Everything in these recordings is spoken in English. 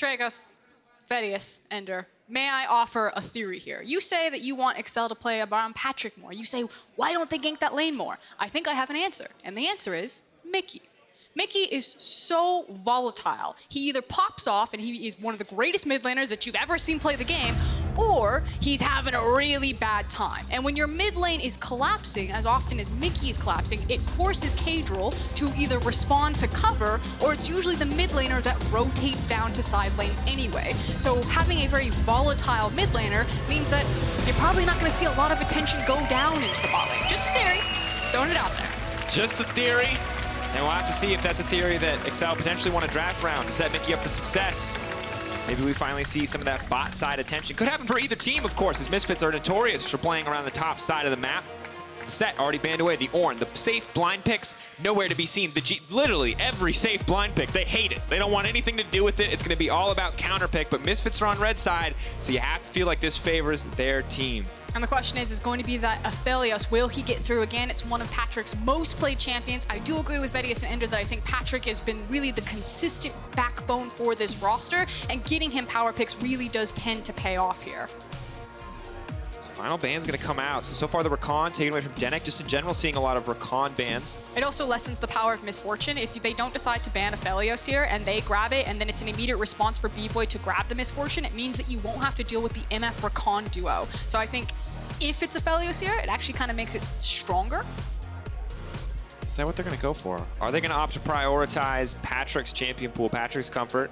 Dragos, Vedius, Ender, may I offer a theory here? You say that you want Excel to play around Patrik more. You say, why don't they gank that lane more? I think I have an answer, and the answer is Mickey. Mickey is so volatile. He either pops off and he is one of the greatest mid laners that you've ever seen play the game, or he's having a really bad time. And when your mid lane is collapsing, as often as Mickey is collapsing, it forces Caedrel to either respond to cover, or it's usually the mid laner that rotates down to side lanes anyway. So having a very volatile mid laner means that you're probably not going to see a lot of attention go down into the bot lane. Just a theory, throwing it out there. Just a theory. And we'll have to see if that's a theory that Excel potentially want to draft round to set Mickey up for success. Maybe we finally see some of that bot side attention. Could happen for either team, of course, as Misfits are notorious for playing around the top side of the map. The set already banned away. The Ornn, the safe blind picks, nowhere to be seen. Literally every safe blind pick, they hate it. They don't want anything to do with it. It's going to be all about counter pick, but Misfits are on red side, so you have to feel like this favors their team. And the question is going to be that Aphelios, will he get through again? It's one of Patrik's most played champions. I do agree with Vedius and Ender that I think Patrik has been really the consistent backbone for this roster, and getting him power picks really does tend to pay off here. Final ban's gonna come out. So far the Rakan taken away from Denyk. Just in general, seeing a lot of Rakan bans. It also lessens the power of Misfortune. If they don't decide to ban Aphelios here and they grab it, and then it's an immediate response for Bvoy to grab the Misfortune, it means that you won't have to deal with the MF Rakan duo. So I think if it's Aphelios here, it actually kind of makes it stronger. Is that what they're gonna go for? Are they gonna opt to prioritize Patrik's champion pool, Patrik's comfort?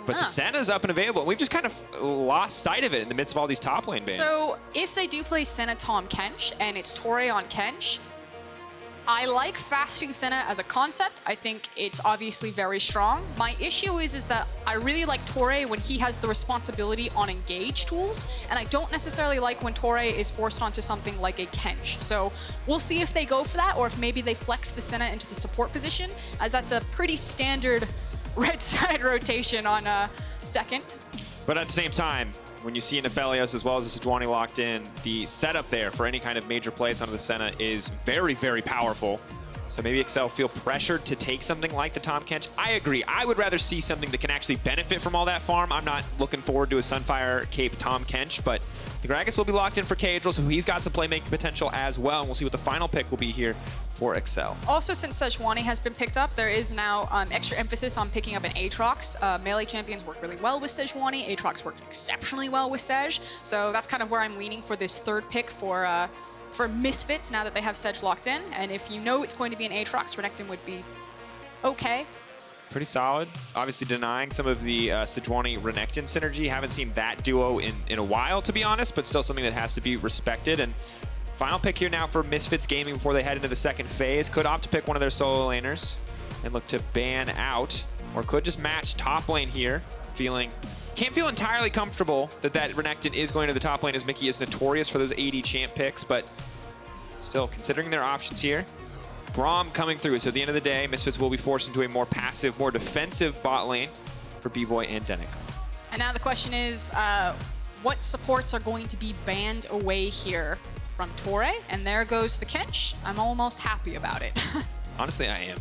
But the Senna's up and available, and we've just kind of lost sight of it in the midst of all these top lane bans. So if they do play Senna Tom Kench, and it's Torre on Kench, I like fasting Senna as a concept. I think it's obviously very strong. My issue is that I really like Torre when he has the responsibility on engage tools, and I don't necessarily like when Torre is forced onto something like a Kench. So we'll see if they go for that, or if maybe they flex the Senna into the support position, as that's a pretty standard red side rotation on second. But at the same time, when you see an Aphelios as well as a Sejuani locked in, the setup there for any kind of major plays onto the Senna is very, very powerful. So maybe Excel feel pressured to take something like the Tom Kench. I agree. I would rather see something that can actually benefit from all that farm. I'm not looking forward to a Sunfire Cape Tom Kench, but the Gragas will be locked in for Caedrel, so he's got some playmaking potential as well. And we'll see what the final pick will be here for Excel. Also, since Sejuani has been picked up, there is now extra emphasis on picking up an Aatrox. Melee champions work really well with Sejuani. Aatrox works exceptionally well with Sej. So that's kind of where I'm leaning for this third pick for Misfits, now that they have Sej locked in. And if you know it's going to be an Aatrox, Renekton would be okay. Pretty solid. Obviously denying some of the Sejuani Renekton synergy. Haven't seen that duo in a while, to be honest, but still something that has to be respected. And final pick here now for Misfits Gaming before they head into the second phase. Could opt to pick one of their solo laners and look to ban out, or could just match top lane here. Can't feel entirely comfortable that Renekton is going to the top lane, as Mickey is notorious for those 80 champ picks, but still considering their options here. Braum coming through, so at the end of the day, Misfits will be forced into a more passive, more defensive bot lane for Bvoy and Denyk. And now the question is, what supports are going to be banned away here from Torre? And there goes the Kench. I'm almost happy about it. Honestly, I am.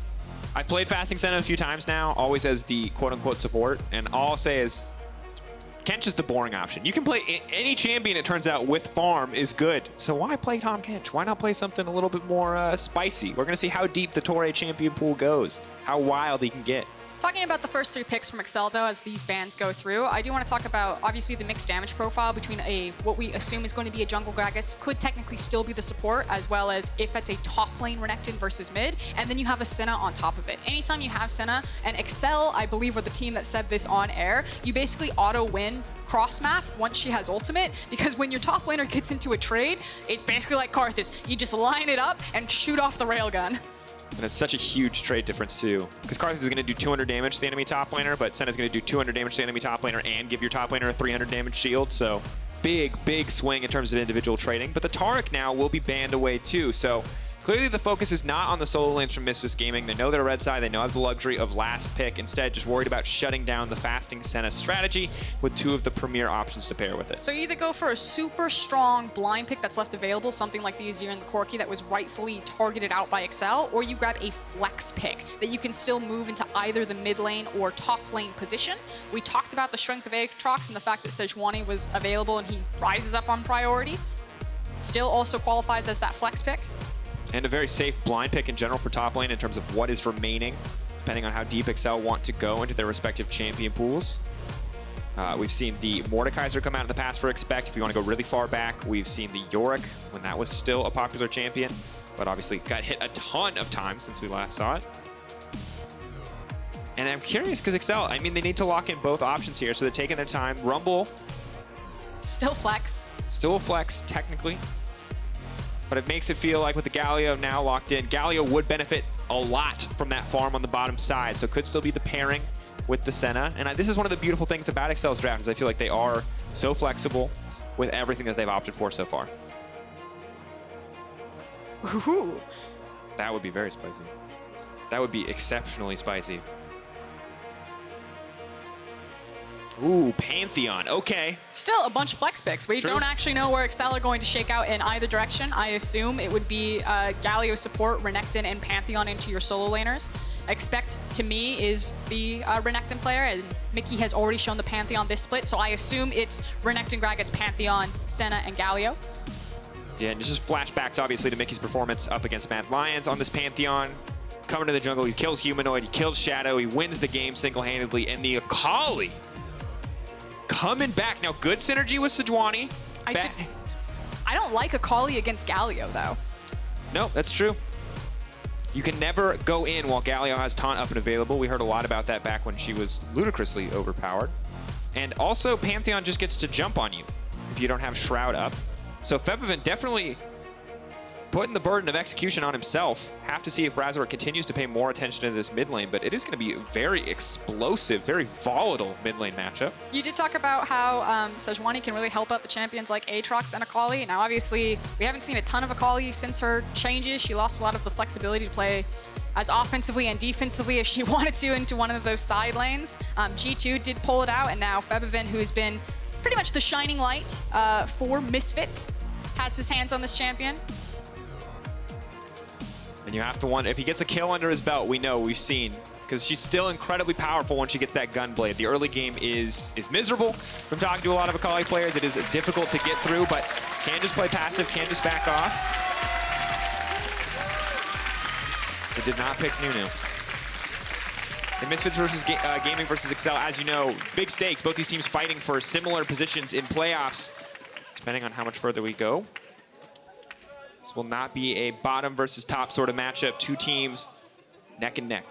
I've played Fasting Senna a few times now, always as the quote-unquote support, and all I'll say is Kench is the boring option. You can play any champion, it turns out, with farm is good. So why play Tom Kench? Why not play something a little bit more spicy? We're going to see how deep the Torre champion pool goes, how wild he can get. Talking about the first three picks from Excel, though, as these bans go through, I do want to talk about, obviously, the mixed damage profile between what we assume is going to be a jungle Gragas, could technically still be the support, as well as if that's a top lane Renekton versus mid, and then you have a Senna on top of it. Anytime you have Senna, and Excel, I believe, were the team that said this on air, you basically auto-win cross-map once she has ultimate, because when your top laner gets into a trade, it's basically like Karthus. You just line it up and shoot off the railgun. And it's such a huge trade difference, too. Because Karthus is going to do 200 damage to the enemy top laner, but Senna's going to do 200 damage to the enemy top laner and give your top laner a 300 damage shield. So big, big swing in terms of individual trading. But the Taric now will be banned away, too. So Clearly, the focus is not on the solo lanes from Misfits Gaming. They know they're red side. They know have the luxury of last pick. Instead, just worried about shutting down the fasting Senna strategy with two of the premier options to pair with it. So you either go for a super strong blind pick that's left available, something like the Azir and the Corki that was rightfully targeted out by Excel, or you grab a flex pick that you can still move into either the mid lane or top lane position. We talked about the strength of Aatrox and the fact that Sejuani was available and he rises up on priority. Still also qualifies as that flex pick. And a very safe blind pick in general for top lane in terms of what is remaining, depending on how deep Excel want to go into their respective champion pools. We've seen the Mordekaiser come out in the past for Expect. If you want to go really far back, we've seen the Yorick when that was still a popular champion, but obviously got hit a ton of times since we last saw it. And I'm curious because Excel, I mean, they need to lock in both options here, so they're taking their time. Rumble. Still flex. Still a flex, technically. But it makes it feel like with the Galio now locked in, Galio would benefit a lot from that farm on the bottom side, so it could still be the pairing with the Senna. And this is one of the beautiful things about Excel's draft is I feel like they are so flexible with everything that they've opted for so far. Ooh. That would be very spicy. That would be exceptionally spicy. Ooh, Pantheon. Okay. Still a bunch of flex picks. We True. don't actually know where Excel are going to shake out in either direction. I assume it would be Galio support, Renekton, and Pantheon into your solo laners. Expect, to me, is the Renekton player, and Mickey has already shown the Pantheon this split, so I assume it's Renekton, Gragas, Pantheon, Senna, and Galio. Yeah, and just flashbacks, obviously, to Mickey's performance up against Mad Lions on this Pantheon. Coming to the jungle, he kills Humanoid, he kills Shadow, he wins the game single-handedly, and the Akali coming back. Now, good synergy with Sejuani. I don't like Akali against Galio, though. No, that's true. You can never go in while Galio has taunt up and available. We heard a lot about that back when she was ludicrously overpowered. And also, Pantheon just gets to jump on you if you don't have Shroud up. So Febiven definitely putting the burden of execution on himself. Have to see if Razork continues to pay more attention to this mid lane, but it is going to be a very explosive, very volatile mid lane matchup. You did talk about how Sejuani can really help out the champions like Aatrox and Akali. Now, obviously, we haven't seen a ton of Akali since her changes. She lost a lot of the flexibility to play as offensively and defensively as she wanted to into one of those side lanes. G2 did pull it out, and now Febiven, who has been pretty much the shining light for Misfits, has his hands on this champion. And you have to wonder, if he gets a kill under his belt, we've seen, because she's still incredibly powerful when she gets that Gunblade. The early game is miserable from talking to a lot of Akali players. It is difficult to get through, but can just play passive, can just back off. It did not pick Nunu. In Misfits versus Gaming versus Excel, as you know, big stakes. Both these teams fighting for similar positions in playoffs, depending on how much further we go. This will not be a bottom versus top sort of matchup. Two teams neck and neck.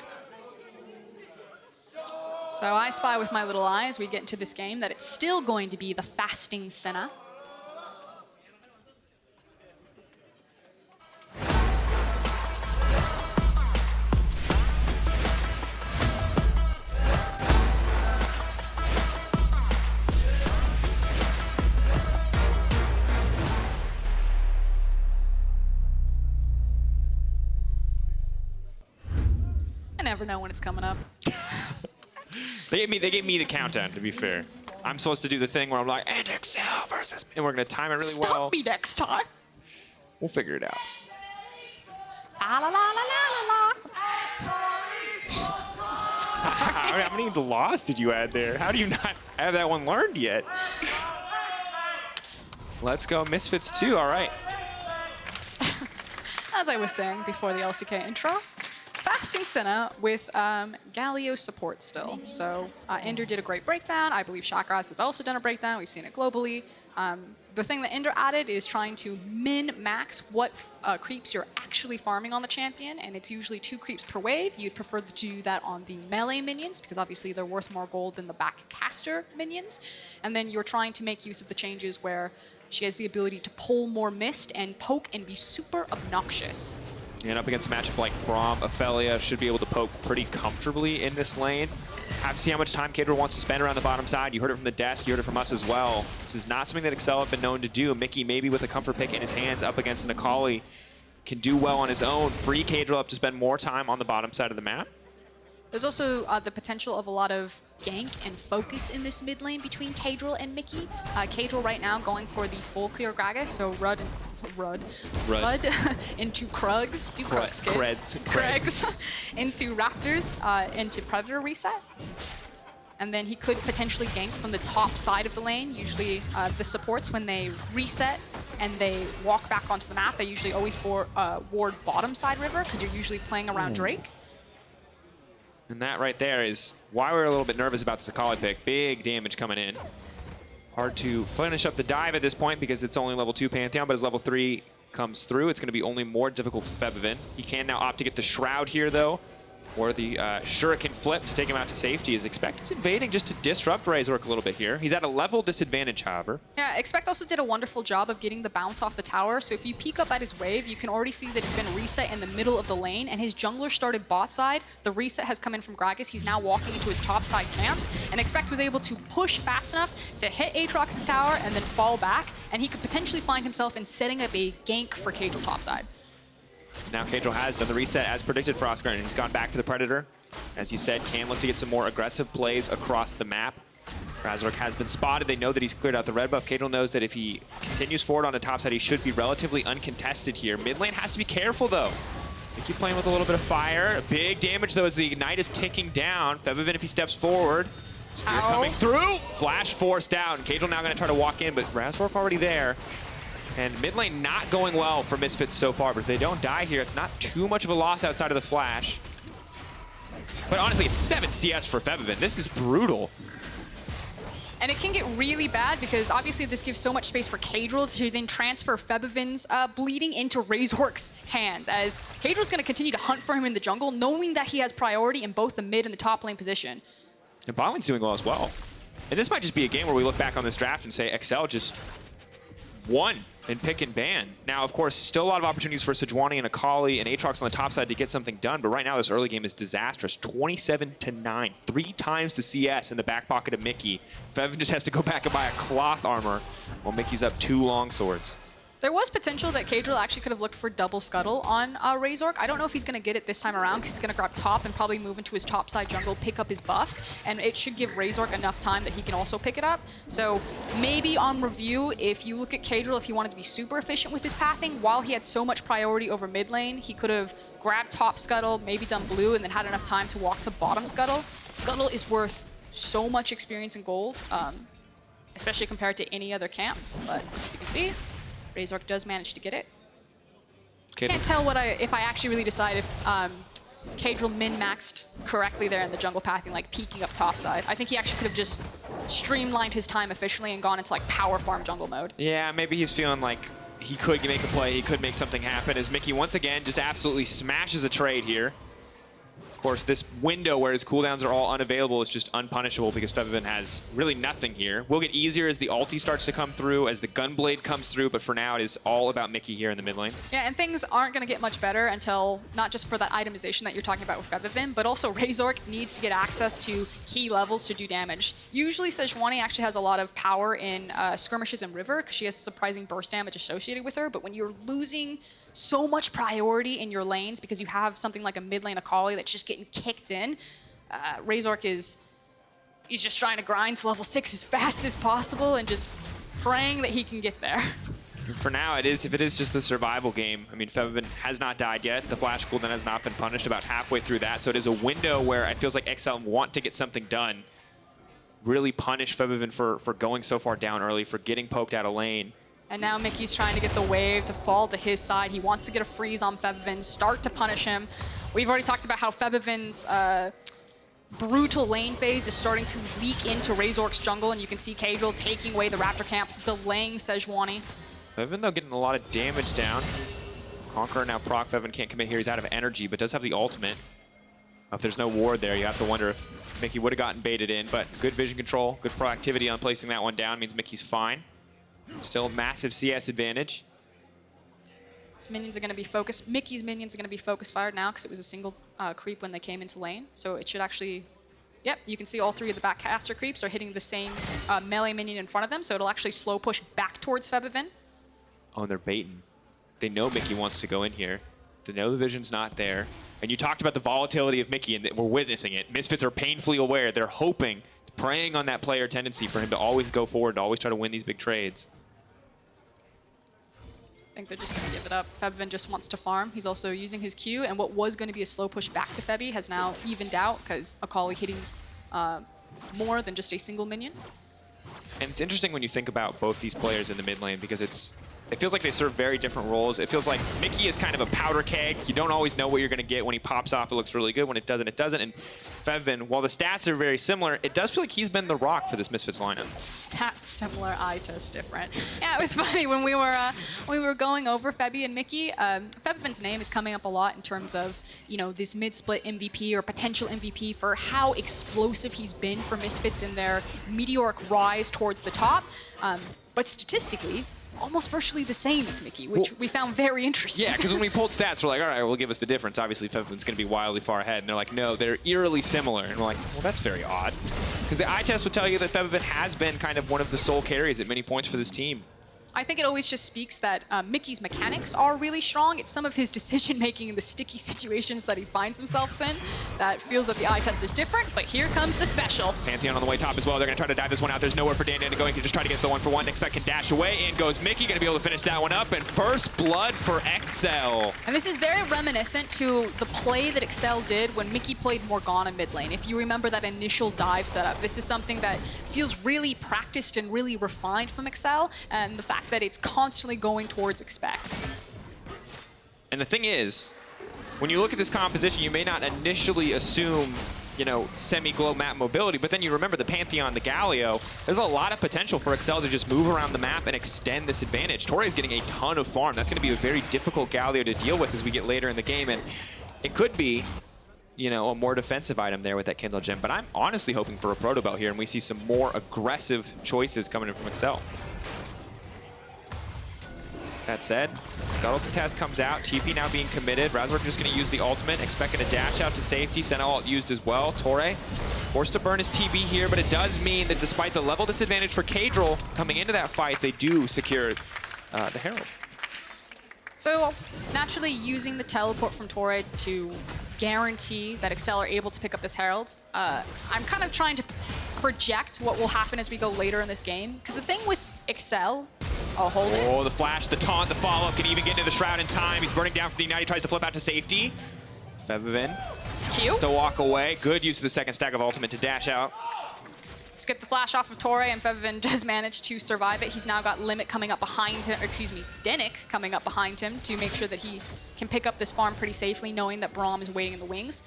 So I spy with my little eye as we get into this game that it's still going to be the fasting Senna. I never know when it's coming up. They gave me the countdown, to be fair. I'm supposed to do the thing where I'm like, and Excel versus, and we're going to time it really well. Stop me next time. We'll figure it out. La la la la la la. How many laws did you add there? How do you not have that one learned yet? Let's go Misfits 2, all right. As I was saying before the LCK intro, fasting Senna with Galio support still. So Ender did a great breakdown. I believe Chakras has also done a breakdown. We've seen it globally. The thing that Ender added is trying to min-max what creeps you're actually farming on the champion, and it's usually 2 creeps per wave. You'd prefer to do that on the melee minions, because obviously they're worth more gold than the back caster minions. And then you're trying to make use of the changes where she has the ability to pull more mist and poke and be super obnoxious. And up against a matchup like Braum, Ophelia should be able to poke pretty comfortably in this lane. Have to see how much time Caedrel wants to spend around the bottom side. You heard it from the desk, you heard it from us as well. This is not something that Excel have been known to do. Mickey maybe with a comfort pick in his hands up against an Akali. can do well on his own, free Caedrel up to spend more time on the bottom side of the map. There's also the potential of a lot of gank and focus in this mid lane between Caedrel and Mickey. Caedrel right now going for the full clear Gragas, so Rud into Krugs, Krugs into Raptors, into Predator reset. And then he could potentially gank from the top side of the lane. Usually the supports, when they reset and they walk back onto the map, they usually always ward bottom side river because you're usually playing around Drake. And that right there is why we're a little bit nervous about the Sakali pick. Big damage coming in. Hard to finish up the dive at this point because it's only level 2 Pantheon, but as level 3 comes through, it's going to be only more difficult for Febiven. He can now opt to get the Shroud here, though, or the Shuriken flip to take him out to safety. Is Expect invading just to disrupt Razork a little bit here. He's at a level disadvantage, however. Yeah, Expect also did a wonderful job of getting the bounce off the tower. So if you peek up at his wave, you can already see that it's been reset in the middle of the lane, and his jungler started bot side. The reset has come in from Gragas. He's now walking into his top side camps, and Expect was able to push fast enough to hit Aatrox's tower and then fall back, and he could potentially find himself in setting up a gank for Caedrel top side. Now Caedrel has done the reset as predicted for Oscar, and he's gone back to the Predator. As you said, can look to get some more aggressive plays across the map. Razork has been spotted. They know that he's cleared out the red buff. Caedrel knows that if he continues forward on the top side, he should be relatively uncontested here. Mid lane has to be careful, though. They keep playing with a little bit of fire. Big damage, though, as the Ignite is ticking down. Febiven, if he steps forward. Spear coming through. Flash force down. Caedrel now going to try to walk in, but Razork already there. And mid lane not going well for Misfits so far, but if they don't die here, it's not too much of a loss outside of the flash. But honestly, it's 7 CS for Febiven. This is brutal. And it can get really bad because obviously this gives so much space for Caedrel to then transfer Febiven's bleeding into Razork's hands, as Caedrel's going to continue to hunt for him in the jungle, knowing that he has priority in both the mid and the top lane position. And bot lane's doing well as well. And this might just be a game where we look back on this draft and say XL just won in pick and ban. Now, of course, still a lot of opportunities for Sejuani and Akali and Aatrox on the top side to get something done, but right now this early game is disastrous. 27-9, 3 times the CS in the back pocket of Mickey. Febiven just has to go back and buy a cloth armor while Mickey's up 2 long swords. There was potential that Caedrel actually could have looked for double scuttle on Razork. I don't know if he's going to get it this time around because he's going to grab top and probably move into his top side jungle, pick up his buffs, and it should give Razork enough time that he can also pick it up. So maybe on review, if you look at Caedrel, if he wanted to be super efficient with his pathing, while he had so much priority over mid lane, he could have grabbed top scuttle, maybe done blue, and then had enough time to walk to bottom scuttle. Scuttle is worth so much experience and gold, especially compared to any other camp, but as you can see, Razork does manage to get it. Can't tell if I actually really decide if Caedrel min-maxed correctly there in the jungle pathing, like peeking up topside. I think he actually could have just streamlined his time efficiently and gone into like power farm jungle mode. Yeah, maybe he's feeling like he could make a play, he could make something happen, as Mickey once again just absolutely smashes a trade here. Of course, this window where his cooldowns are all unavailable is just unpunishable because Febiven has really nothing here. Will get easier as the ulti starts to come through, as the Gunblade comes through, but for now it is all about Mickey here in the mid lane. Yeah, and things aren't going to get much better until, not just for that itemization that you're talking about with Febiven, but also Razork needs to get access to key levels to do damage. Usually Sejuani actually has a lot of power in skirmishes and river because she has surprising burst damage associated with her, but when you're losing so much priority in your lanes because you have something like a mid lane Akali that's just getting kicked in, Razork he's just trying to grind to level 6 as fast as possible and just praying that he can get there. For now, if it is just a survival game, I mean, Febiven has not died yet. The flash cooldown has not been punished, about halfway through that, so it is a window where it feels like XL want to get something done. Really punish Febiven for going so far down early, for getting poked out of lane. And now Mickey's trying to get the wave to fall to his side. He wants to get a freeze on Febiven, start to punish him. We've already talked about how Febiven's brutal lane phase is starting to leak into Razork's jungle, and you can see Caedrel taking away the Raptor camp, delaying Sejuani. Febiven, though, getting a lot of damage down. Conqueror now proc. Febiven can't commit here. He's out of energy, but does have the ultimate. If there's no ward there, you have to wonder if Mickey would have gotten baited in, but good vision control, good proactivity on placing that one down means Mickey's fine. Still massive CS advantage. His minions are going to be focused. Mickey's minions are going to be focus fired now because it was a single creep when they came into lane. So it should actually, yep, you can see all 3 of the back caster creeps are hitting the same melee minion in front of them. So it'll actually slow push back towards Febiven. Oh, and they're baiting. They know Mickey wants to go in here. They know the vision's not there. And you talked about the volatility of Mickey, and we're witnessing it. Misfits are painfully aware. They're hoping, preying on that player tendency for him to always go forward, to always try to win these big trades. I think they're just going to give it up. Febiven just wants to farm. He's also using his Q, and what was going to be a slow push back to Febi has now evened out because Akali hitting more than just a single minion. And it's interesting when you think about both these players in the mid lane because it feels like they serve very different roles. It feels like Mickey is kind of a powder keg. You don't always know what you're going to get. When he pops off, it looks really good. When it doesn't, it doesn't. And Febiven, while the stats are very similar, it does feel like he's been the rock for this Misfits lineup. Stats similar, eye test different. Yeah, it was funny when we were going over Febi and Mickey. Febiven's name is coming up a lot in terms of this mid-split MVP or potential MVP for how explosive he's been for Misfits in their meteoric rise towards the top. But statistically, almost virtually the same as Mickey, which we found very interesting. Yeah, because when we pulled stats, we're like, all right, well, give us the difference. Obviously, Febiven's going to be wildly far ahead. And they're like, no, they're eerily similar. And we're like, well, that's very odd. Because the eye test would tell you that Febiven has been kind of one of the sole carries at many points for this team. I think it always just speaks that Mickey's mechanics are really strong. It's some of his decision-making in the sticky situations that he finds himself in that feels that the eye test is different, but here comes the special. Pantheon on the way top as well. They're going to try to dive this one out. There's nowhere for Dan to go. He can just try to get the 1-for-1. Expect can dash away. In goes Mickey. Going to be able to finish that one up. And first blood for Excel. And this is very reminiscent to the play that Excel did when Mickey played Morgana mid lane. If you remember that initial dive setup, this is something that feels really practiced and really refined from Excel. And the fact that it's constantly going towards expect. And the thing is, when you look at this composition, you may not initially assume, semi-glow map mobility, but then you remember the Pantheon, the Galio. There's a lot of potential for Excel to just move around the map and extend this advantage. Torre is getting a ton of farm. That's going to be a very difficult Galio to deal with as we get later in the game, and it could be a more defensive item there with that Kindle Gem, but I'm honestly hoping for a Proto Belt here, and we see some more aggressive choices coming in from Excel. That said, Scuttle Contest comes out, TP now being committed. Razork just going to use the ultimate, expecting a dash out to safety. Senna ult used as well. Torre forced to burn his TB here, but it does mean that despite the level disadvantage for Caedrel coming into that fight, they do secure the Herald. So naturally using the teleport from Torre to guarantee that Excel are able to pick up this Herald, I'm kind of trying to project what will happen as we go later in this game. Because the thing with Excel, I'll hold it. Oh, the flash, the taunt, the follow-up can even get into the Shroud in time. He's burning down for the Ignite. He tries to flip out to safety. Febiven Q. to walk away. Good use of the second stack of ultimate to dash out. Let's get the flash off of Torre, and Febiven does manage to survive it. He's now got Limit coming up behind him, Denyk coming up behind him to make sure that he can pick up this farm pretty safely, knowing that Braum is waiting in the wings.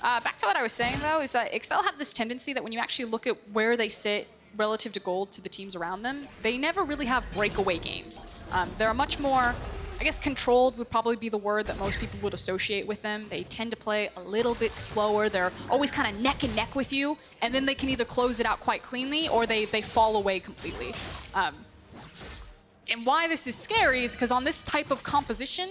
Back to what I was saying, though, is that Excel have this tendency that when you actually look at where they sit relative to gold to the teams around them, they never really have breakaway games. They're much more, I guess controlled would probably be the word that most people would associate with them. They tend to play a little bit slower. They're always kind of neck and neck with you, and then they can either close it out quite cleanly or they fall away completely. And why this is scary is because on this type of composition,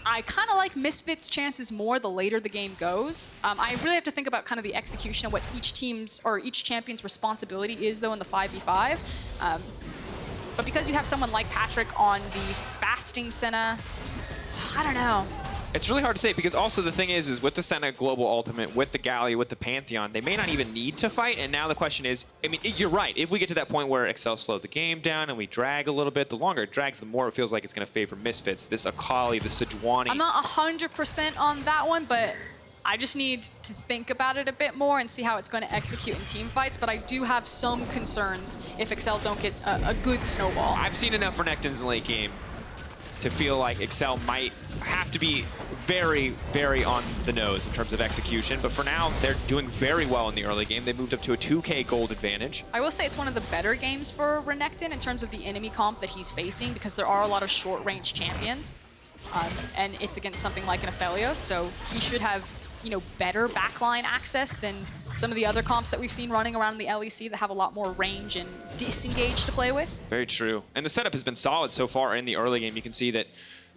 I kind of like Misfits' chances more the later the game goes. I really have to think about kind of the execution of what each team's or each champion's responsibility is, though, in the 5v5. But because you have someone like Patrik on the fasting Senna, I don't know. It's really hard to say because also the thing is with the Senna Global Ultimate, with the Gallia, with the Pantheon, they may not even need to fight. And now the question is, I mean, you're right. If we get to that point where Excel slowed the game down and we drag a little bit, the longer it drags, the more it feels like it's going to favor Misfits. This Akali, the Sejuani. I'm not 100% on that one, but I just need to think about it a bit more and see how it's going to execute in team fights. But I do have some concerns if Excel don't get a good snowball. I've seen enough Renekton's late game to feel like Excel might have to be very, very on the nose in terms of execution. But for now, they're doing very well in the early game. They moved up to a 2K gold advantage. I will say it's one of the better games for Renekton in terms of the enemy comp that he's facing because there are a lot of short-range champions. And it's against something like an Aphelios, so he should have, better backline access than some of the other comps that we've seen running around the LEC that have a lot more range and disengage to play with. Very true. And the setup has been solid so far in the early game. You can see that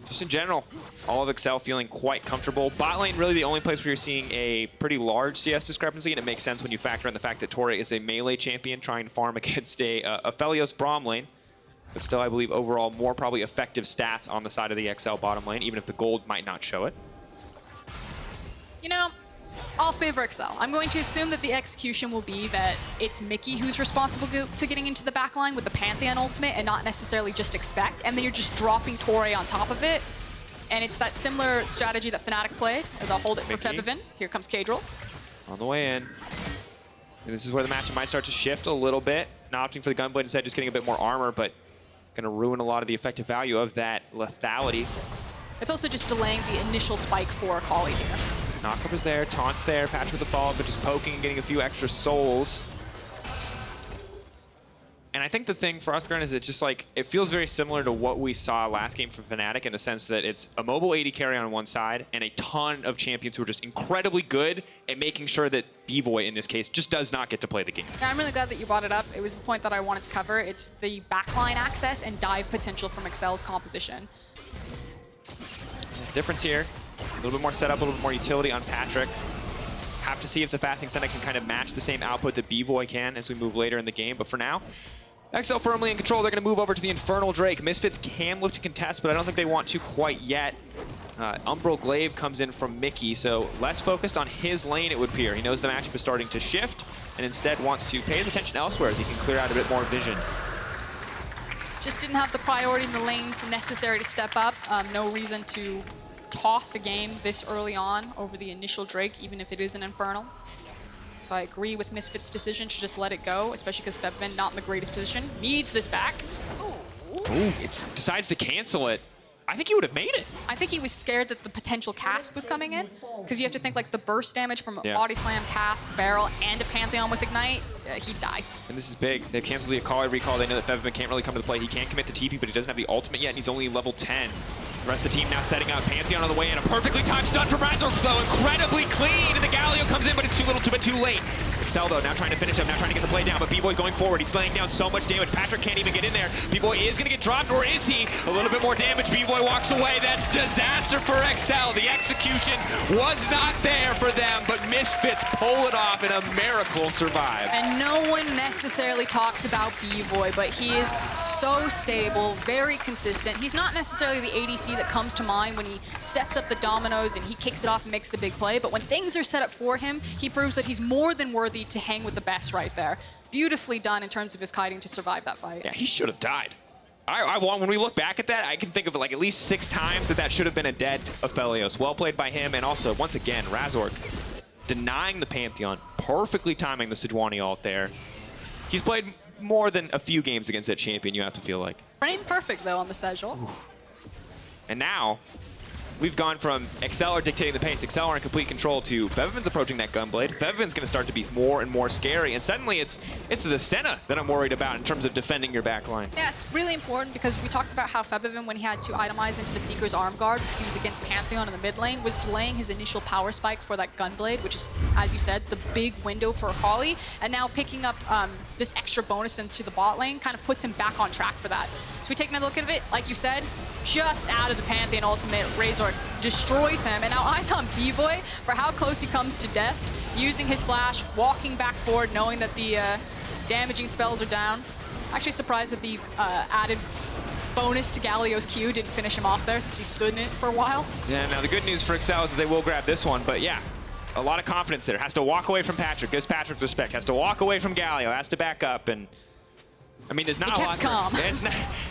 just in general, all of Excel feeling quite comfortable. Bot lane really the only place where you're seeing a pretty large CS discrepancy, and it makes sense when you factor in the fact that Torre is a melee champion trying to farm against a Aphelios Braum lane. But still, I believe overall more probably effective stats on the side of the XL bottom lane, even if the gold might not show it. You know, I'll favor Excel. I'm going to assume that the execution will be that it's Mickey who's responsible to getting into the backline with the Pantheon ultimate and not necessarily just expect, and then you're just dropping Torre on top of it. And it's that similar strategy that Fnatic played, as I'll hold it for Febiven. Here comes Caedrel. On the way in. And this is where the matchup might start to shift a little bit. Not opting for the Gunblade, instead just getting a bit more armor, but gonna ruin a lot of the effective value of that lethality. It's also just delaying the initial spike for Akali here. Knockup is there, Taunt's there, Patrik with the follow-up, but just poking and getting a few extra souls. And I think the thing for us, Grant, is it's just like, it feels very similar to what we saw last game from Fnatic in the sense that it's a mobile AD carry on one side and a ton of champions who are just incredibly good at making sure that Bvoy, in this case, just does not get to play the game. Yeah, I'm really glad that you brought it up. It was the point that I wanted to cover. It's the backline access and dive potential from Excel's composition. Difference here, a little bit more setup, a little bit more utility on Patrik. Have to see if the Fasting Senate can kind of match the same output that Bvoy can as we move later in the game. But for now, XL firmly in control. They're going to move over to the Infernal Drake. Misfits can look to contest, but I don't think they want to quite yet. Umbral Glaive comes in from Mickey, so less focused on his lane, it would appear. He knows the matchup is starting to shift, and instead wants to pay his attention elsewhere as he can clear out a bit more vision. Just didn't have the priority in the lanes necessary to step up. No reason to toss a game this early on over the initial Drake, even if it is an Infernal. So I agree with Misfits' decision to just let it go, especially because Febiven not in the greatest position. Needs this back. Ooh, it decides to cancel it. I think he would have made it. I think he was scared that the potential cask was coming in, because you have to think like the burst damage from Body Slam, cask, barrel, and a Pantheon with Ignite, he'd die. And this is big. They've canceled the Akali recall. They know that Febiven can't really come to the play. He can't commit to TP, but he doesn't have the ultimate yet, and he's only level 10. The rest of the team now setting up. Pantheon on the way in. A perfectly timed stun from Razork, though. Incredibly clean. And the Galio comes in, but it's too little, too bit too late. Excel, though, now trying to finish up, now trying to get the play down, but Bvoy going forward. He's laying down so much damage. Patrik can't even get in there. Bvoy is going to get dropped, or is he? A little bit more damage. Bvoy walks away. That's disaster for Excel. The execution was not there for them, but Misfits pull it off, and a miracle survive. And no one necessarily talks about Bvoy, but he is so stable, very consistent. He's not necessarily the ADC that comes to mind when he sets up the dominoes and he kicks it off and makes the big play, but when things are set up for him, he proves that he's more than worthy to hang with the best right there. Beautifully done in terms of his kiting to survive that fight. Yeah, he should have died. When we look back at that, I can think of like at least 6 times that should have been a dead Aphelios. Well played by him, and also, once again, Razork denying the Pantheon, perfectly timing the Sejuani ult there. He's played more than a few games against that champion, you have to feel like. Frame perfect, though, on the Sej ults. And now, we've gone from Excel are dictating the pace, Excel are in complete control, to Febiven's approaching that Gunblade. Febiven's going to start to be more and more scary, and suddenly it's the Senna that I'm worried about in terms of defending your backline. Yeah, it's really important because we talked about how Febiven, when he had to itemize into the Seeker's arm guard because he was against Pantheon in the mid lane, was delaying his initial power spike for that Gunblade, which is, as you said, the big window for Akali, and now picking up this extra bonus into the bot lane kind of puts him back on track for that. So we take another look at it, like you said, just out of the Pantheon ultimate, Razork destroys him, and now eyes on Bvoy for how close he comes to death, using his flash, walking back forward, knowing that the damaging spells are down. Actually surprised that the added bonus to Galio's Q didn't finish him off there since he stood in it for a while. Yeah, now the good news for Excel is that they will grab this one, but yeah, a lot of confidence there. Has to walk away from Patrik, gives Patrik respect, has to walk away from Galio, has to back up, and I mean, there's not a lot. He kept calm.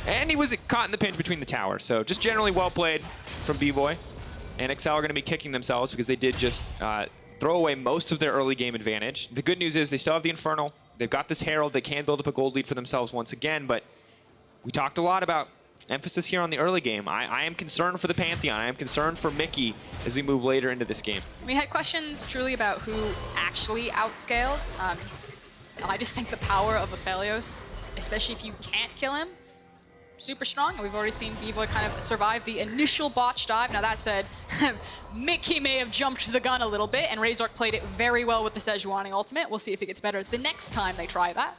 And he was caught in the pinch between the towers, so just generally well played from Bvoy. And Excel are going to be kicking themselves because they did just throw away most of their early game advantage. The good news is they still have the Infernal. They've got this Herald. They can build up a gold lead for themselves once again, but we talked a lot about emphasis here on the early game. I am concerned for the Pantheon. I am concerned for Mickey as we move later into this game. We had questions truly about who actually outscaled. I just think the power of Aphelios, especially if you can't kill him, super strong. And we've already seen Bvoy kind of survive the initial botch dive. Now that said, Mickey may have jumped the gun a little bit, and Razork played it very well with the Sejuani ultimate. We'll see if it gets better the next time they try that.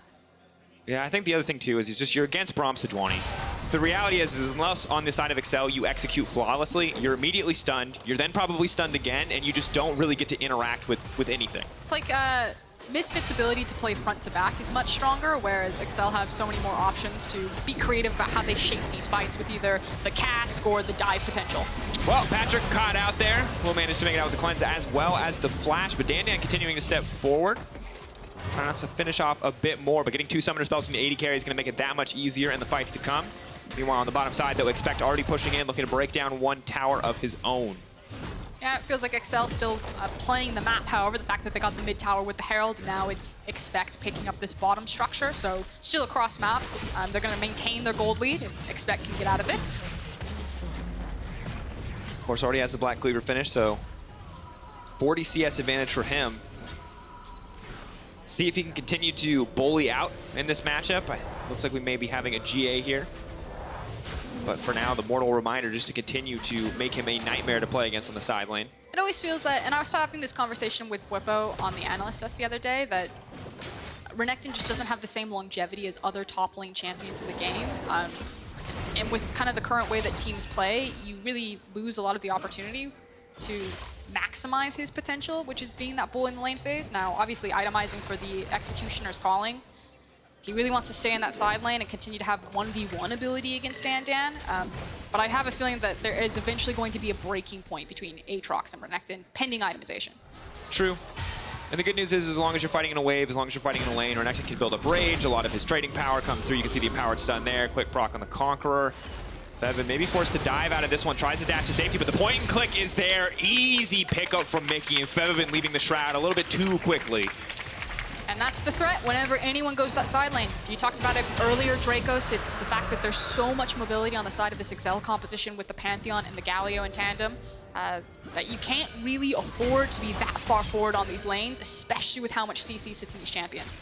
Yeah, I think the other thing too is you're against Braum Sejuani. So the reality is unless on the side of Excel you execute flawlessly, you're immediately stunned. You're then probably stunned again, and you just don't really get to interact with anything. It's like Misfits' ability to play front to back is much stronger, whereas Excel have so many more options to be creative about how they shape these fights with either the cask or the dive potential. Well, Patrik caught out there. Will manage to make it out with the cleanse as well as the flash, but Dan continuing to step forward. Trying not to finish off a bit more, but getting 2 summoner spells from the AD carry is going to make it that much easier in the fights to come. Meanwhile, on the bottom side, they'll expect already pushing in, looking to break down 1 tower of his own. Yeah, it feels like Excel still playing the map. However, the fact that they got the mid tower with the Herald, now it's Expect picking up this bottom structure. So still across map. They're going to maintain their gold lead. Expect can get out of this. Of course, already has the Black Cleaver finish, so 40 CS advantage for him. See if he can continue to bully out in this matchup. Looks like we may be having a GA here. But for now, the mortal reminder just to continue to make him a nightmare to play against on the side lane. It always feels that, and I was having this conversation with Bvoy on the analyst desk the other day, that Renekton just doesn't have the same longevity as other top lane champions in the game. And with kind of the current way that teams play, you really lose a lot of the opportunity to maximize his potential, which is being that bull in the lane phase. Now, obviously, itemizing for the Executioner's calling. He really wants to stay in that side lane and continue to have 1v1 ability against Dan. But I have a feeling that there is eventually going to be a breaking point between Aatrox and Renekton, pending itemization. True. And the good news is, as long as you're fighting in a wave, as long as you're fighting in a lane, Renekton can build up rage. A lot of his trading power comes through. You can see the empowered stun there. Quick proc on the Conqueror. Febiven may be forced to dive out of this one. Tries to dash to safety, but the point and click is there. Easy pickup from Mickey, and Febiven leaving the Shroud a little bit too quickly. And that's the threat whenever anyone goes that side lane. You talked about it earlier, Dracos. It's the fact that there's so much mobility on the side of this Excel composition with the Pantheon and the Galio in tandem that you can't really afford to be that far forward on these lanes, especially with how much CC sits in these champions.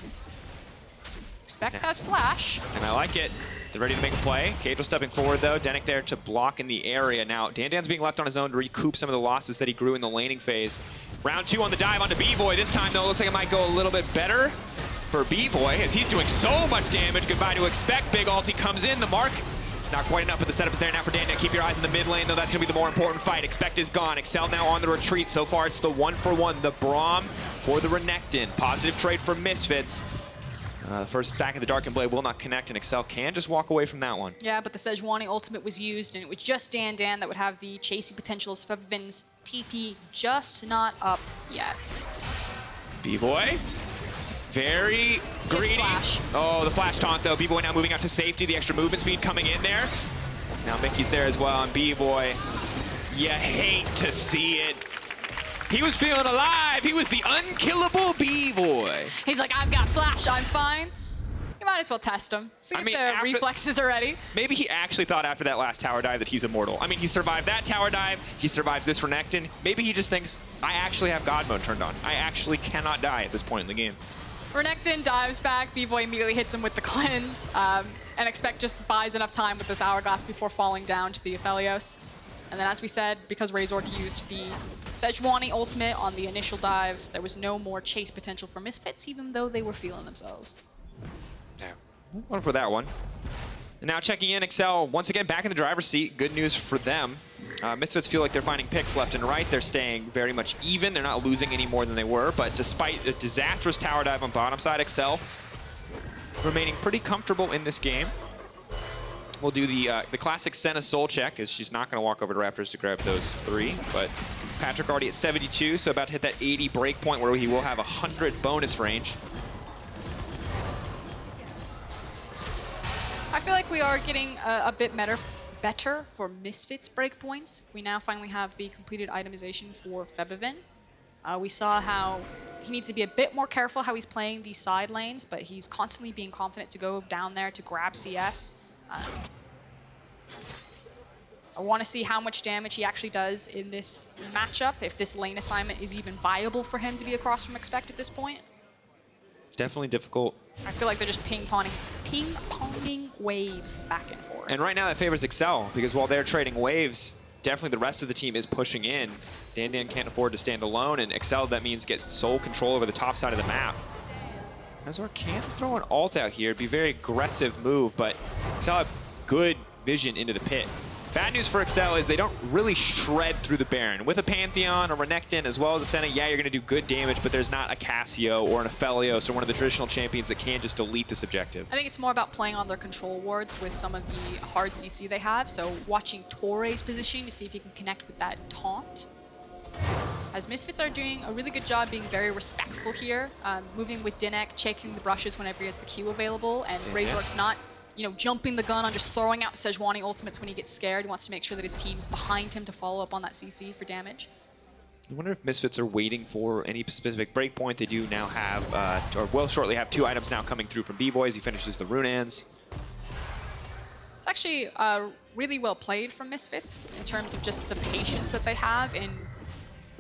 Expect has flash. And I like it. They're ready to make a play. Caedrel stepping forward, though. Denyk there to block in the area. Now, Dan's being left on his own to recoup some of the losses that he grew in the laning phase. Round 2 on the dive onto Bvoy. This time, though, it looks like it might go a little bit better for Bvoy as he's doing so much damage. Goodbye to Expect. Big ulti comes in. The mark, not quite enough, but the setup is there now for Dan. Keep your eyes in the mid lane, though. That's going to be the more important fight. Expect is gone. Excel now on the retreat. So far, it's the 1-for-1. The Braum for the Renekton. Positive trade for Misfits. The first stack of the Darkened Blade will not connect, and Excel can just walk away from that one. Yeah, but the Sejuani ultimate was used, and it was just Dan that would have the chasing potential as Febiven's TP just not up yet. Bvoy, very greedy. Flash. Oh, the flash taunt, though. Bvoy now moving out to safety. The extra movement speed coming in there. Now Mickey's there as well, and Bvoy, you hate to see it. He was feeling alive. He was the unkillable Bvoy. He's like, I've got flash, I'm fine. You might as well test him. See if the reflexes are ready. Maybe he actually thought after that last tower dive that he's immortal. I mean, he survived that tower dive. He survives this Renekton. Maybe he just thinks, I actually have God mode turned on. I actually cannot die at this point in the game. Renekton dives back. Bvoy immediately hits him with the cleanse. And Expect just buys enough time with this hourglass before falling down to the Aphelios. And then, as we said, because Razork used the Sejuani ultimate on the initial dive, there was no more chase potential for Misfits, even though they were feeling themselves. Yeah, one for that one. And now checking in, Excel once again back in the driver's seat. Good news for them. Misfits feel like they're finding picks left and right. They're staying very much even. They're not losing any more than they were. But despite a disastrous tower dive on bottom side, Excel remaining pretty comfortable in this game. We'll do the classic Senna soul check, as she's not going to walk over to Raptors to grab those 3. But Patrik already at 72, so about to hit that 80 break point where he will have 100 bonus range. I feel like we are getting a bit better for Misfits breakpoints. We now finally have the completed itemization for Febiven. We saw how he needs to be a bit more careful how he's playing these side lanes, but he's constantly being confident to go down there to grab CS. I want to see how much damage he actually does in this matchup, if this lane assignment is even viable for him to be across from Expect at this point. Definitely difficult. I feel like they're just ping-ponging waves back and forth. And right now that favors Excel, because while they're trading waves, definitely the rest of the team is pushing in. Dan can't afford to stand alone, and Excel, that means get sole control over the top side of the map. Razork can throw an ult out here. It'd be a very aggressive move, but Excel have good vision into the pit. Bad news for Excel is they don't really shred through the Baron. With a Pantheon, a Renekton, as well as a Senna, yeah, you're going to do good damage, but there's not a Cassio or an Aphelios or one of the traditional champions that can just delete this objective. I think it's more about playing on their control wards with some of the hard CC they have. So watching Torre's position to see if he can connect with that taunt. As Misfits are doing a really good job being very respectful here, moving with Denyk, checking the brushes whenever he has the Q available, and Razork's not, you know, jumping the gun on just throwing out Sejuani ultimates when he gets scared. He wants to make sure that his team's behind him to follow up on that CC for damage. I wonder if Misfits are waiting for any specific breakpoint. They do now have, or will shortly have 2 items now coming through from Bvoy as he finishes the Runeans. It's actually really well played from Misfits in terms of just the patience that they have in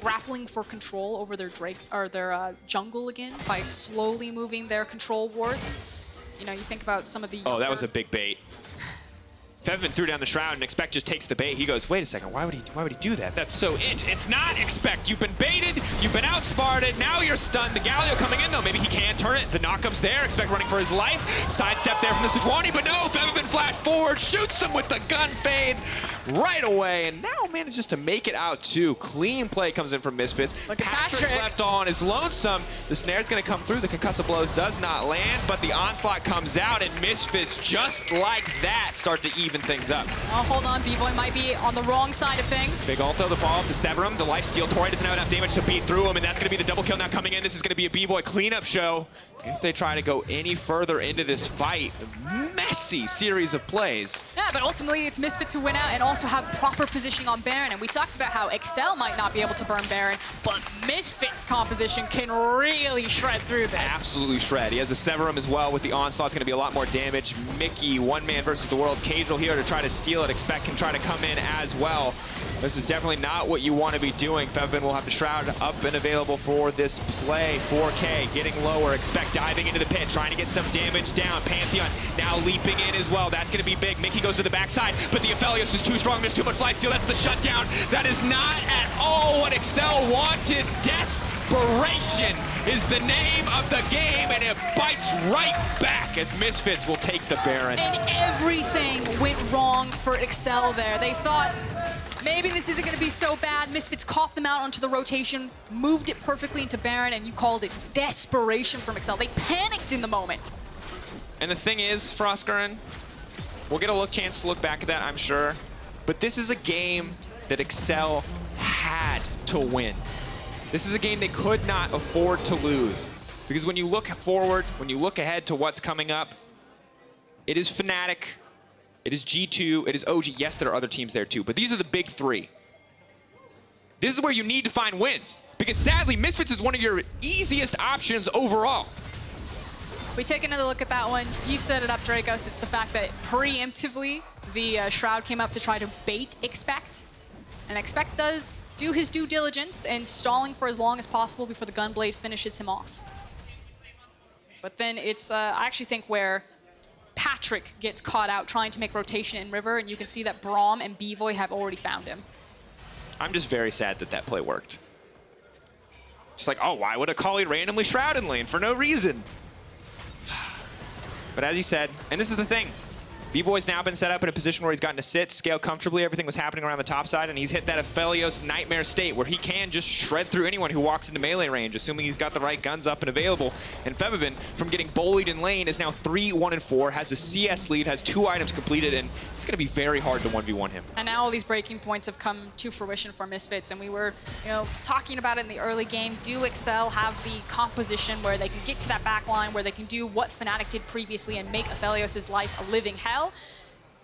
grappling for control over their Drake or their jungle again by slowly moving their control wards. You know, you think about some of the Oh, that was a big bait. Febiven threw down the Shroud and Expect just takes the bait. He goes, wait a second, why would he do that? That's so It's not Expect. You've been baited, you've been outsmarted, now you're stunned. The Galio coming in though, maybe he can turn it. The knockup's there, Expect running for his life. Sidestep there from the Sejuani, but no, Febiven flash forward, shoots him with the gun fade right away, and now manages to make it out too. Clean play comes in from Misfits. Look at Patrick's Patrik. left on is lonesome. The snare's gonna come through, the concussive blows does not land, but the onslaught comes out, and Misfits, just like that, start to even things up. Oh, hold on, Bvoy might be on the wrong side of things. Big ult though, the follow-up to sever him. The lifesteal, Torre doesn't have enough damage to beat through him, and that's gonna be the double kill now coming in. This is gonna be a Bvoy cleanup show. If they try to go any further into this fight, messy series of plays. Yeah, but ultimately it's Misfits who win out and also have proper positioning on Baron. And we talked about how Excel might not be able to burn Baron, but Misfits' composition can really shred through this. Absolutely shred. He has a Severum as well with the onslaught. It's going to be a lot more damage. Mickey, one man versus the world. Caedrel here to try to steal it. Expect can try to come in as well. This is definitely not what you want to be doing. Febiven will have the Shroud up and available for this play. 4K getting lower. Expect diving into the pit, trying to get some damage down. Pantheon now leaping in as well. That's going to be big. Mickey goes to the backside, but the Aphelios is too strong. There's too much lifesteal. That's the shutdown. That is not at all what Excel wanted. Desperation is the name of the game, and it bites right back as Misfits will take the Baron. And everything went wrong for Excel there. They thought, maybe this isn't going to be so bad. Misfits caught them out onto the rotation, moved it perfectly into Baron, and you called it desperation from Excel. They panicked in the moment. And the thing is, Frostgurn, we'll get a chance to look back at that, I'm sure. But this is a game that Excel had to win. This is a game they could not afford to lose. Because when you look forward, when you look ahead to what's coming up, it is Fnatic, it is G2, it is OG. Yes, there are other teams there too, but these are the big 3. This is where you need to find wins. Because sadly, Misfits is one of your easiest options overall. We take another look at that one. You set it up, Dracos. It's the fact that preemptively, the Shroud came up to try to bait Expect. And Expect does do his due diligence and stalling for as long as possible before the Gunblade finishes him off. But then it's, I actually think, where Patrik gets caught out trying to make rotation in River, and you can see that Braum and Bvoy have already found him. I'm just very sad that that play worked. Just like, oh, why would a Kali randomly Shroud in lane for no reason? But as he said, and this is the thing, Bvoy's now been set up in a position where he's gotten to sit, scale comfortably. Everything was happening around the top side, and he's hit that Aphelios nightmare state where he can just shred through anyone who walks into melee range, assuming he's got the right guns up and available. And Febiven, from getting bullied in lane, is now 3-1-4, has a CS lead, has 2 items completed, and it's going to be very hard to 1v1 him. And now all these breaking points have come to fruition for Misfits, and we were, you know, talking about it in the early game. Do Excel have the composition where they can get to that back line, where they can do what Fnatic did previously and make Aphelios' life a living hell?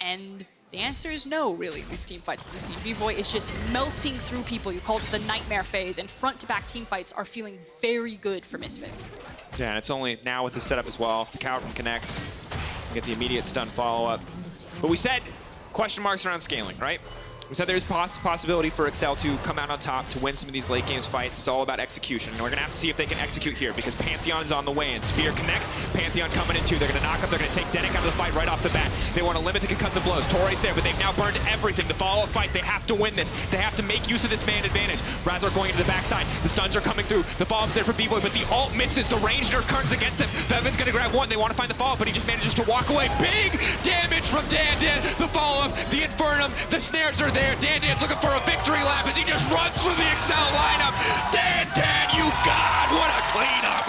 And the answer is no, really, in these team fights that we've seen. Bvoy is just melting through people. You called it the nightmare phase, and front-to-back team fights are feeling very good for Misfits. Yeah, and it's only now with the setup as well. The Caedrel connects, you get the immediate stun follow-up. But we said question marks around scaling, right? We said there's possibility for Excel to come out on top to win some of these late games fights. It's all about execution. And we're going to have to see if they can execute here because Pantheon is on the way and Sphere connects. Pantheon coming in too. They're going to knock up. They're going to take Denyk out of the fight right off the bat. They want to limit the concussive blows. Torre's there, but they've now burned everything. The follow-up fight, they have to win this. They have to make use of this man advantage. Razork going into the backside. The stuns are coming through. The follow-up's there for Bvoy, but the ult misses. The range nerf turns against them. Febiven's going to grab one. They want to find the follow-up, but he just manages to walk away. Big damage from Dan. The follow-up, the Infernum, the snares are there. Dan's looking for a victory lap as he just runs through the Excel lineup. Dan, you God, what a cleanup.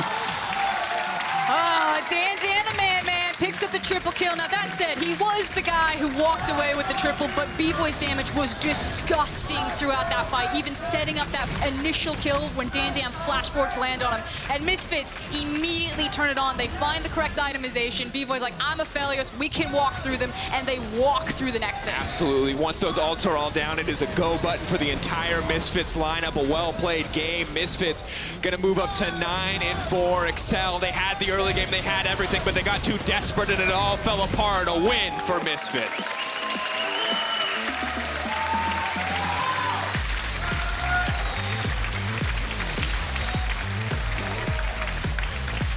Oh, Dan, the man, picks up the triple kill. Now, that said, he was the guy who walked away with the triple, but Bvoy's damage was disgusting throughout that fight, even setting up that initial kill when Dan flashed forward to land on him. And Misfits immediately turn it on. They find the correct itemization. Bvoy's like, I'm a Aphelios, we can walk through them, and they walk through the Nexus. Absolutely. Once those ults are all down, it is a go button for the entire Misfits lineup. A well-played game. Misfits gonna move up to 9-4. Excel, they had the early game, they had everything, but they got too desperate and it all fell apart. A win for Misfits.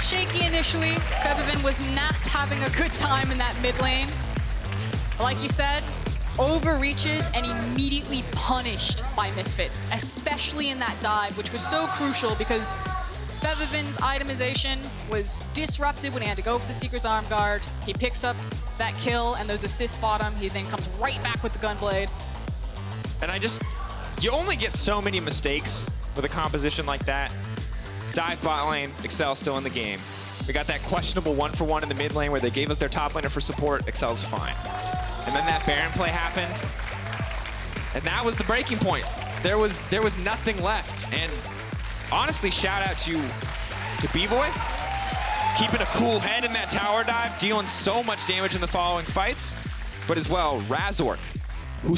Shaky initially. Febiven was not having a good time in that mid lane. Like you said, overreaches and immediately punished by Misfits, especially in that dive, which was so crucial because Febiven's itemization was disrupted when he had to go for the Seeker's Arm Guard. He picks up that kill and those assists bottom. He then comes right back with the Gunblade. And you only get so many mistakes with a composition like that. Dive bot lane, Excel still in the game. We got that questionable 1-for-1 in the mid lane where they gave up their top laner for support. Excel's fine. And then that Baron play happened. And that was the breaking point. There was nothing left. And honestly, shout out to Bvoy, keeping a cool head in that tower dive, dealing so much damage in the following fights, but as well, Razork, who